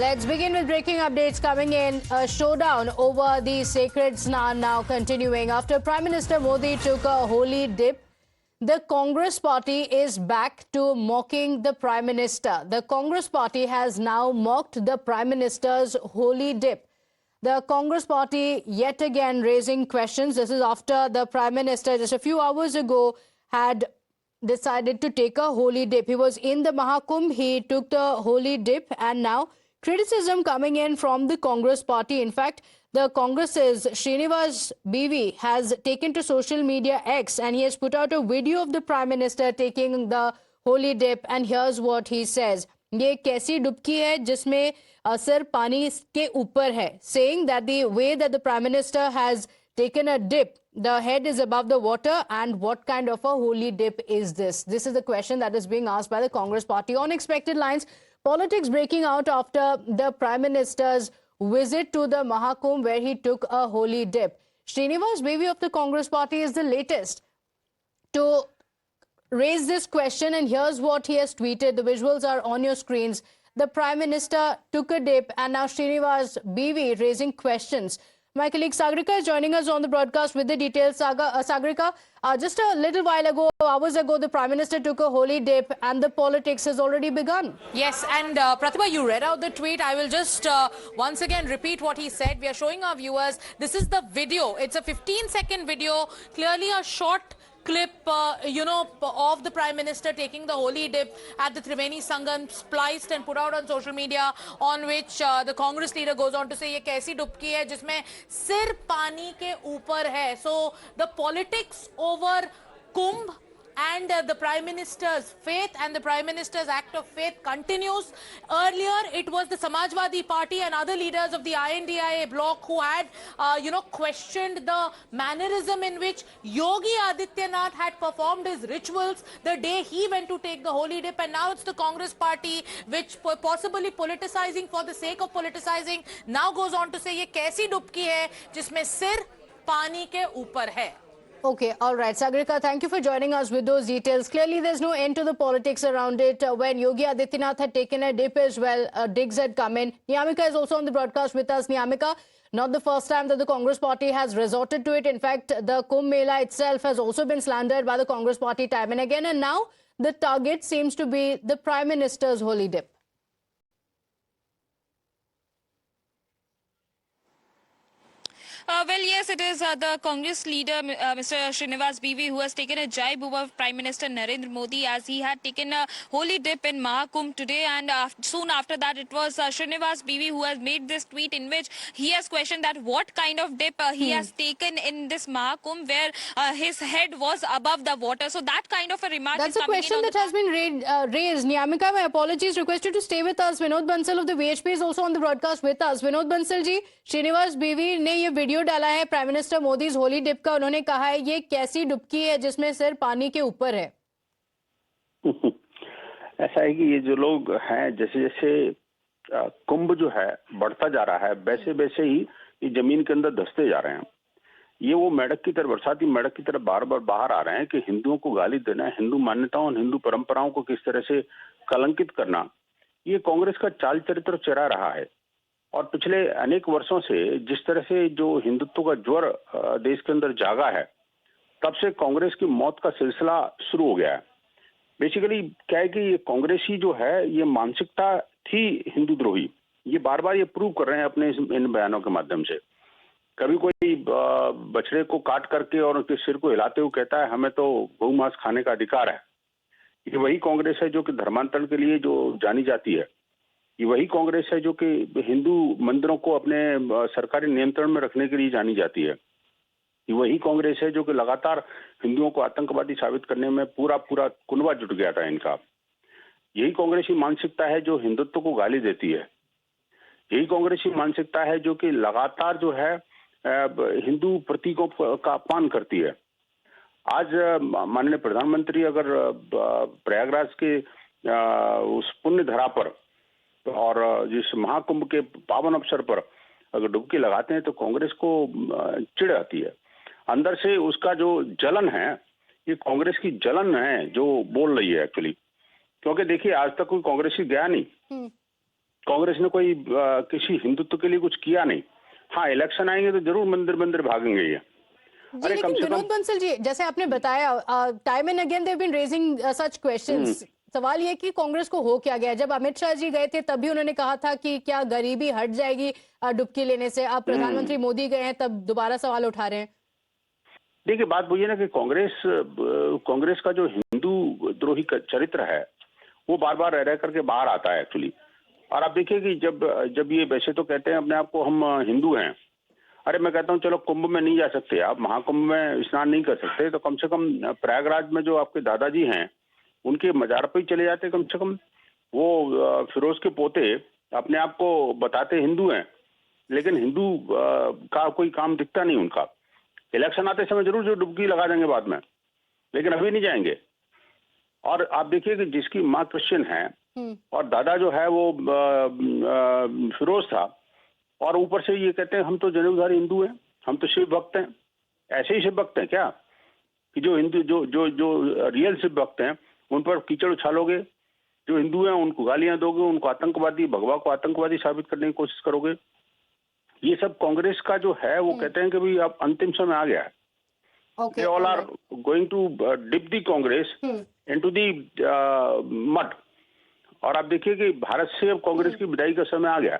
Let's begin with breaking updates coming in. A showdown over the sacred Snan now continuing. After Prime Minister Modi took a holy dip, the Congress party is back to mocking the Prime Minister. The Congress party has now mocked the Prime Minister's holy dip. The Congress party yet again raising questions. This is after the Prime Minister just a few hours ago had decided to take a holy dip. He was in the Mahakumbh, he took the holy dip, and now criticism coming in from the Congress party. In fact, the Congress's Srinivas BV has taken to social media X and he has put out a video of the Prime Minister taking the holy dip, and here's what he says. ये कैसी डुबकी है जिसमें sir पानी के ऊपर है, saying that the way that the Prime Minister has taken a dip, the head is above the water, and what kind of a holy dip is this? This is the question that is being asked by the Congress party. On expected lines, politics breaking out after the Prime Minister's visit to the Mahakumbh where he took a holy dip. Srinivas BV of the Congress party is the latest to raise this question, and here's what he has tweeted. The visuals are on your screens. The Prime Minister took a dip, and now Srinivas BV raising questions. My colleague Sagrika is joining us on the broadcast with the details. Sagrika, just a little while ago, hours ago, the Prime Minister took a holy dip and the politics has already begun. Yes, and Pratibha, you read out the tweet. I will just once again repeat what he said. We are showing our viewers, this is the video. It's a 15-second video, clearly a short clip, of the Prime Minister taking the holy dip at the Triveni Sangam, spliced and put out on social media, on which the Congress leader goes on to say, ये कैसी डुबकी है जिसमें सिर पानी के ऊपर है. So the politics over Kumbh and the Prime Minister's faith and the Prime Minister's act of faith continues. Earlier, it was the Samajwadi Party and other leaders of the INDIA bloc who had, questioned the mannerism in which Yogi Adityanath had performed his rituals the day he went to take the holy dip. And now it's the Congress party, which possibly politicizing for the sake of politicizing, now goes on to say, ये कैसी डुबकी है जिसमें सिर पानी के ऊपर है. Okay, all right. Sagrika, thank you for joining us with those details. Clearly, there's no end to the politics around it. When Yogi Adityanath had taken a dip as well, digs had come in. Niyamika is also on the broadcast with us. Niyamika, not the first time that the Congress party has resorted to it. In fact, the Kumbh Mela itself has also been slandered by the Congress party time and again. And now the target seems to be the Prime Minister's holy dip. Well, yes, it is the Congress leader, Mr. Srinivas BV, who has taken a jibe over Prime Minister Narendra Modi as he had taken a holy dip in Mahakumbh today. And soon after that, it was Srinivas BV who has made this tweet in which he has questioned that what kind of dip he has taken in this Mahakumbh where his head was above the water. So that kind of a remark That's is a coming question that has been raised. Niyamika, my apologies. Request you to stay with us. Vinod Bansal of the VHP is also on the broadcast with us. Vinod Bansal ji, Srinivas BV ने ये video डाला है prime minister Modi holy dip का. उन्होंने कहा है ये कैसी डुबकी है जिसमें सिर पानी के ऊपर है. ऐसा है कि ये जो लोग हैं, जैसे जैसे कुंभ जो है बढ़ता जा रहा है, वैसे वैसे ही ये जमीन के अंदर धंसते जा रहे हैं. ये वो मेढक की तरह, बरसाती मेढक की तरह बार बार बाहर आ रहे हैं कि हिंदुओं को गाली देना, हिंदू मान्यताओं, हिंदू परंपराओं को किस तरह से कलंकित करना, ये कांग्रेस का चाल चरित्र चरा रहा है. और पिछले अनेक वर्षों से जिस तरह से जो हिंदुत्व का ज्वर देश के अंदर जागा है, तब से कांग्रेस की मौत का सिलसिला शुरू हो गया है. बेसिकली क्या है कि ये कांग्रेस ही जो है, ये मानसिकता थी हिंदू द्रोही. ये बार बार ये प्रूव कर रहे हैं अपने इन बयानों के माध्यम से. कभी कोई बछड़े को काट करके और उनके सिर को हिलाते हुए कहता है हमें तो गौ मांस खाने का अधिकार है. ये वही कांग्रेस है जो कि धर्मांतरण के लिए जो जानी जाती है. ये वही कांग्रेस है जो कि हिंदू मंदिरों को अपने सरकारी नियंत्रण में रखने के लिए जानी जाती है. ये वही कांग्रेस है जो कि लगातार हिंदुओं को आतंकवादी साबित करने में पूरा कुनबा जुट गया था इनका. यही कांग्रेसी मानसिकता है जो हिंदुत्व को गाली देती है. यही कांग्रेसी मानसिकता है जो कि लगातार जो है हिंदू प्रतीकों का अपमान करती है. आज माननीय प्रधानमंत्री अगर प्रयागराज के उस पुण्य धरा पर और जिस महाकुंभ के पावन अवसर पर अगर डुबकी लगाते हैं तो कांग्रेस को चिढ़ आती है. अंदर से उसका जो जलन है, ये कांग्रेस की जलन है जो बोल रही है एक्चुअली. क्योंकि देखिए आज तक कोई कांग्रेसी गया नहीं. कांग्रेस ने कोई किसी हिंदुत्व के लिए कुछ किया नहीं। हाँ, इलेक्शन आएंगे तो जरूर मंदिर मंदिर भागेंगे ये। जी, लेकिन विनोद बंसल जी, जैसे आपने बताया, time and again they have been raising such questions. सवाल ये कि कांग्रेस को हो क्या गया? जब अमित शाह जी गए थे तब भी उन्होंने कहा था कि क्या गरीबी हट जाएगी डुबकी लेने से? अब प्रधानमंत्री मोदी गए हैं तब दोबारा सवाल उठा रहे हैं। देखिए, बात वही है ना कि कांग्रेस का जो हिंदू द्रोही चरित्र है वो बार बार रह करके बाहर आता है एक्चुअली। और आप देखिए कि जब ये वैसे तो कहते हैं अपने आप को हम हिंदू हैं। अरे मैं कहता हूँ चलो कुंभ में नहीं जा सकते आप, महाकुंभ में स्नान नहीं कर सकते, तो कम से कम प्रयागराज में जो आपके दादाजी हैं उनके मजार पर ही चले जाते। कम से कम वो फिरोज के पोते अपने आप को बताते हिंदू हैं, लेकिन हिंदू का कोई काम दिखता नहीं उनका। इलेक्शन आते समय जरूर जो डुबकी लगा देंगे बाद में, लेकिन अभी नहीं जाएंगे। और आप देखिए कि जिसकी माँ क्रिश्चियन है और दादा जो है वो फिरोज था, और ऊपर से ये कहते हैं हम तो जनेऊधारी हिंदू हैं, हम तो शिव भक्त हैं। ऐसे ही शिव भक्त हैं क्या कि जो हिंदू जो रियल शिव भक्त हैं उन पर कीचड़ उछालोगे? जो हिंदू हैं उनको गालियां दोगे, उनको आतंकवादी, भगवा को आतंकवादी साबित करने की कोशिश करोगे? ये सब कांग्रेस का जो है वो कहते हैं कि भाई अब अंतिम समय आ गया है। They all are going to dip the Congress into the mud। और आप देखिए कि भारत से अब कांग्रेस की विदाई का समय आ गया।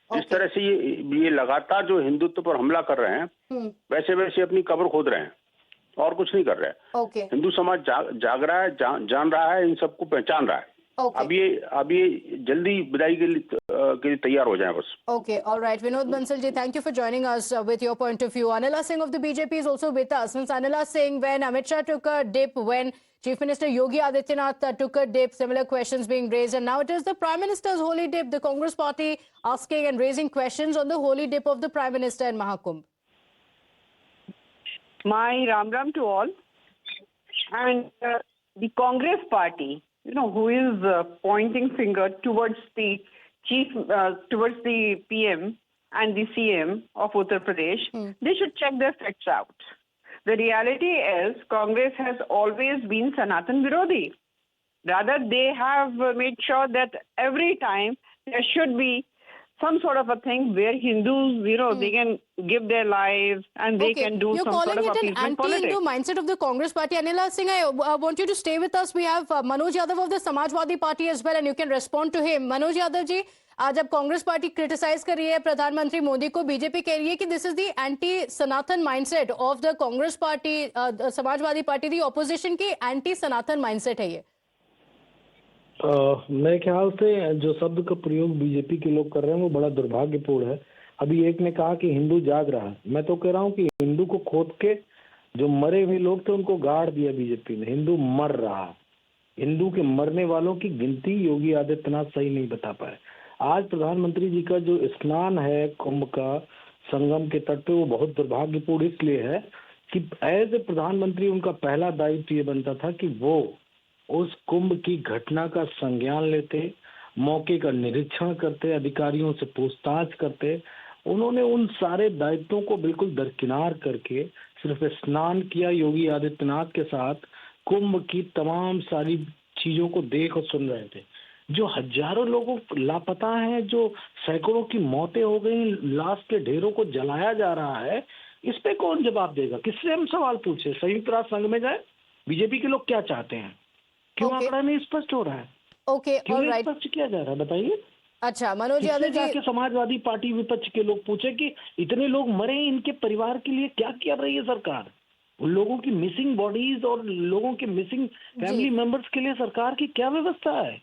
जिस तरह से ये लगातार जो हिंदुत्व पर हमला कर रहे हैं वैसे वैसे अपनी कब्र खोद रहे हैं और कुछ नहीं कर रहे हैं। हिंदू समाज जाग रहा है, जान रहा है, इन सबको पहचान रहा है। अब ये जल्दी विदाई के लिए तैयार हो जाए बस। Okay, all right. Vinod Bansal ji, thank you for joining us with your point of view. Anila Singh of the BJP is also with us. Since Anila Singh, when Amit Shah took a dip, when Chief Minister Yogi Adityanath took a dip, similar questions being raised, and now it is the Prime Minister's holy dip. The Congress party asking and raising questions on the holy dip of the Prime Minister in Mahakumbh. My Ram Ram to all. And the Congress party, who is pointing finger towards the towards the PM and the CM of Uttar Pradesh, they should check their facts out. The reality is Congress has always been Sanatan Virodhi. Rather, they have made sure that every time there should be some sort of a thing where Hindus, they can give their lives and they can do some sort of appeasement politics. You're calling it an anti-Hindu mindset of the Congress party. Anila Singh, I want you to stay with us. We have Manoj Yadav of the Samajwadi Party as well, and you can respond to him. Manoj Yadav ji, आज अब Congress party criticise कर रही है प्रधानमंत्री मोदी को, BJP कह रही है कि this is the anti Sanatan mindset of the Congress party, Samajwadi party, the opposition की एंटी सनातन माइंडसेट है ये। मेरे ख्याल से जो शब्द का प्रयोग बीजेपी के लोग कर रहे हैं वो बड़ा दुर्भाग्यपूर्ण है। अभी एक ने कहा कि हिंदू जाग रहा है, मैं तो कह रहा हूँ कि हिंदू को खोद के जो मरे हुए लोग थे उनको गाड़ दिया बीजेपी ने। हिंदू मर रहा, हिंदू के मरने वालों की गिनती योगी आदित्यनाथ सही नहीं बता पाए। आज प्रधानमंत्री जी का जो स्नान है कुंभ का संगम के तट पे वो बहुत दुर्भाग्यपूर्ण इसलिए है कि एज ए प्रधानमंत्री उनका पहला दायित्व ये बनता था कि वो उस कुंभ की घटना का संज्ञान लेते, मौके का निरीक्षण करते, अधिकारियों से पूछताछ करते। उन्होंने उन सारे दायित्वों को बिल्कुल दरकिनार करके सिर्फ स्नान किया। योगी आदित्यनाथ के साथ कुंभ की तमाम सारी चीजों को देख और सुन रहे थे। जो हजारों लोगों लापता हैं, जो सैकड़ों की मौतें हो गई, लाश के ढेरों को जलाया जा रहा है, इस पे कौन जवाब देगा? किससे हम सवाल पूछे? संयुक्त राष्ट्र संघ में जाए? बीजेपी के लोग क्या चाहते हैं? क्यों आंकड़ा नहीं स्पष्ट हो रहा है? क्यों नहीं स्पष्ट किया जा रहा है? बताइए। अच्छा, मनोज यादव जी, जाके समाजवादी पार्टी विपक्ष के लोग पूछे कि इतने लोग मरे, इनके परिवार के लिए क्या कर रही है सरकार? उन लोगों की मिसिंग बॉडीज और लोगों के मिसिंग फैमिली मेंबर्स के लिए सरकार की क्या व्यवस्था है?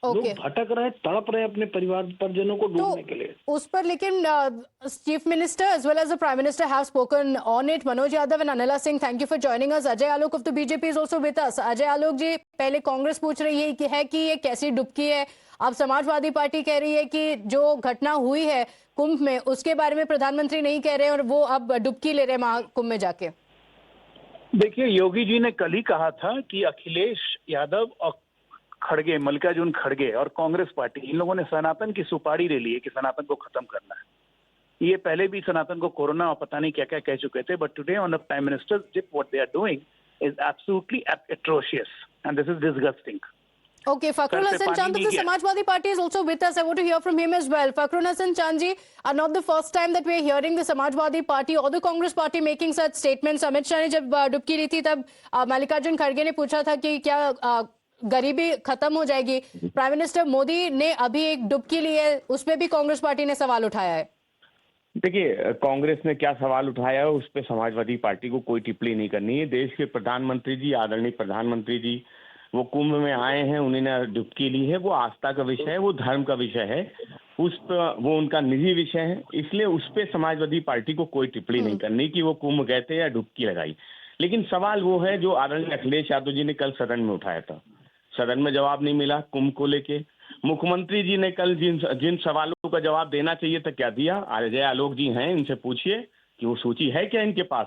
लोग भटक रहे, तड़प रहे अपने परिवार परिजनों को ढूंढने के लिए। उस पर लेकिन chief minister as well as the prime minister have spoken on it. Manoj Yadav and Anila Singh, thank you for joining us. Ajay Alok of the BJP is also with us. Ajay Alok ji, पहले कांग्रेस पूछ रही है कि ये कैसी डुबकी है, अब समाजवादी पार्टी कह रही है कि जो घटना हुई है कुंभ में उसके बारे में प्रधानमंत्री नहीं कह रहे हैं और वो अब डुबकी ले रहे हैं महाकुंभ में जाके। देखिए, योगी जी ने कल ही कहा था कि अखिलेश यादव और खड़गे, मल्लिकार्जुन खड़गे और कांग्रेस पार्टी, इन लोगों ने सनातन की सुपारी ले ली है कि सनातन को खत्म करना है। ये पहले भी सनातन को कोरोना और पता नहीं क्या क्या कह चुके थे, but today on the prime minister's dip what they are doing is absolutely atrocious and this is disgusting. Okay, Fakhrul Hasan Chand of the Samajwadi Party is also with us. I want to hear from him as well. Fakhrul Hasan Chand ji, are not the first time that we are hearing the Samajwadi Party or the Congress Party making such statements. Amit Shah ने जब डुबकी ली थी तब मल्लिकार्जुन खड़गे ने पूछा था कि क्या गरीबी खत्म हो जाएगी. प्राइम मिनिस्टर मोदी ने अभी एक डुबकी ली है, उसमें भी कांग्रेस पार्टी ने सवाल उठाया है. देखिए, कांग्रेस ने क्या सवाल उठाया है उस पर समाजवादी पार्टी को कोई टिप्पणी नहीं करनी है. देश के प्रधानमंत्री जी, आदरणीय प्रधानमंत्री जी, वो कुंभ में आए हैं, उन्होंने डुबकी ली है. वो आस्था का विषय है, वो धर्म का विषय है, उस पर वो उनका निजी विषय है. इसलिए उस पर समाजवादी पार्टी को कोई टिप्पणी नहीं करनी कि वो कुंभ गए थे या डुबकी लगाई. लेकिन सवाल वो है जो आदरणीय अखिलेश यादव जी ने कल सदन में उठाया था. सदन में जवाब नहीं मिला कुंभ को लेके. मुख्यमंत्री जी ने कल जिन सवालों का जवाब देना चाहिए था क्या दिया. अजय आलोक जी हैं, इनसे पूछिए कि वो सूची है क्या इनके पास.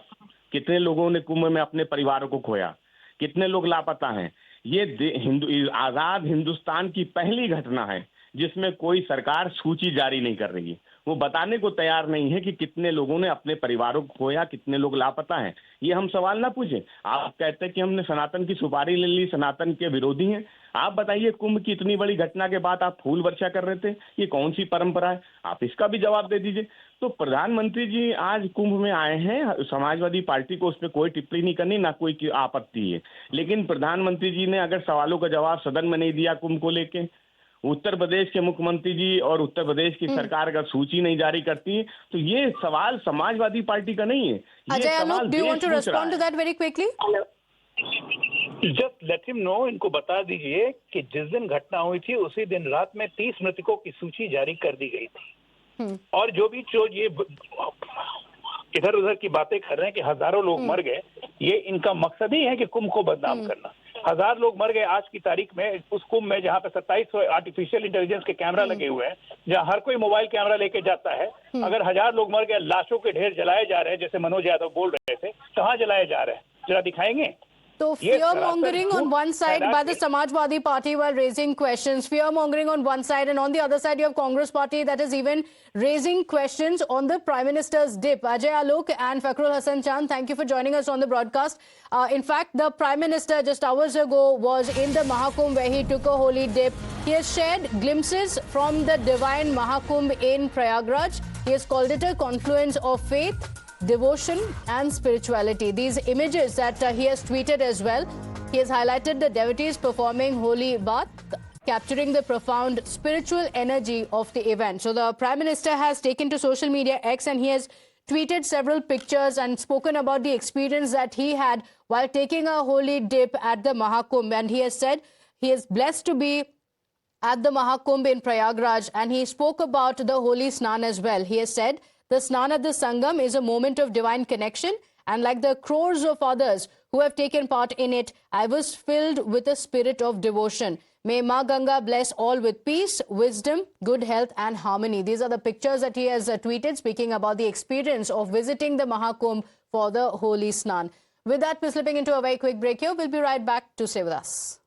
कितने लोगों ने कुंभ में अपने परिवारों को खोया, कितने लोग लापता हैं. ये आजाद हिंदुस्तान की पहली घटना है जिसमें कोई सरकार सूची जारी नहीं कर रही है. वो बताने को तैयार नहीं है कि कितने लोगों ने अपने परिवारों को खोया, कितने लोग लापता हैं. ये हम सवाल ना पूछें. आप कहते हैं कि हमने सनातन की सुपारी ले ली, सनातन के विरोधी हैं. आप बताइए, कुंभ की इतनी बड़ी घटना के बाद आप फूल वर्षा कर रहे थे, ये कौन सी परंपरा है. आप इसका भी जवाब दे दीजिए. तो प्रधानमंत्री जी आज कुंभ में आए हैं, समाजवादी पार्टी को उस पर कोई टिप्पणी नहीं करनी, ना कोई आपत्ति है. लेकिन प्रधानमंत्री जी ने अगर सवालों का जवाब सदन में नहीं दिया कुंभ को लेके, उत्तर प्रदेश के मुख्यमंत्री जी और उत्तर प्रदेश की सरकार अगर सूची नहीं जारी करती है, तो ये सवाल समाजवादी पार्टी का नहीं है. Ajay Alok, do you want to respond to that very quickly? Just let him know, इनको बता दीजिए कि जिस दिन घटना हुई थी उसी दिन रात में 30 मृतकों की सूची जारी कर दी गई थी. और जो ये इधर उधर की बातें कर रहे हैं कि हजारों लोग मर गए, ये इनका मकसद ही है कि कुंभ को बदनाम करना. 1000 लोग मर गए आज की तारीख में उस कुंभ में जहां पे 2700 आर्टिफिशियल इंटेलिजेंस के कैमरा लगे हुए हैं, जहां हर कोई मोबाइल कैमरा लेके जाता है. अगर 1000 लोग मर गए, लाशों के ढेर जलाए जा रहे हैं जैसे मनोज यादव बोल रहे थे, कहाँ जलाए जा रहे हैं, जरा दिखाएंगे. So fear mongering on one side by the Samajwadi Party while raising questions. Fear mongering on one side, and on the other side you have Congress Party that is even raising questions on the Prime Minister's dip. Ajay Alok and Fakhrul Hasan Chand, thank you for joining us on the broadcast. In fact, the Prime Minister just hours ago was in the Mahakumbh where he took a holy dip. He has shared glimpses from the divine Mahakumbh in Prayagraj. He has called it a confluence of faith, devotion and spirituality. These images that he has tweeted as well. He has highlighted the devotees performing holy bath, capturing the profound spiritual energy of the event. So the Prime Minister has taken to social media X and he has tweeted several pictures and spoken about the experience that he had while taking a holy dip at the Mahakumbh. And he has said he is blessed to be at the Mahakumbh in Prayagraj, and he spoke about the holy Snan as well. He has said, the Snan at the Sangam is a moment of divine connection, and like the crores of others who have taken part in it, I was filled with a spirit of devotion. May Ma Ganga bless all with peace, wisdom, good health and harmony. These are the pictures that he has tweeted speaking about the experience of visiting the Mahakumbh for the holy Snan. With that, we're slipping into a very quick break here. We'll be right back to stay with us.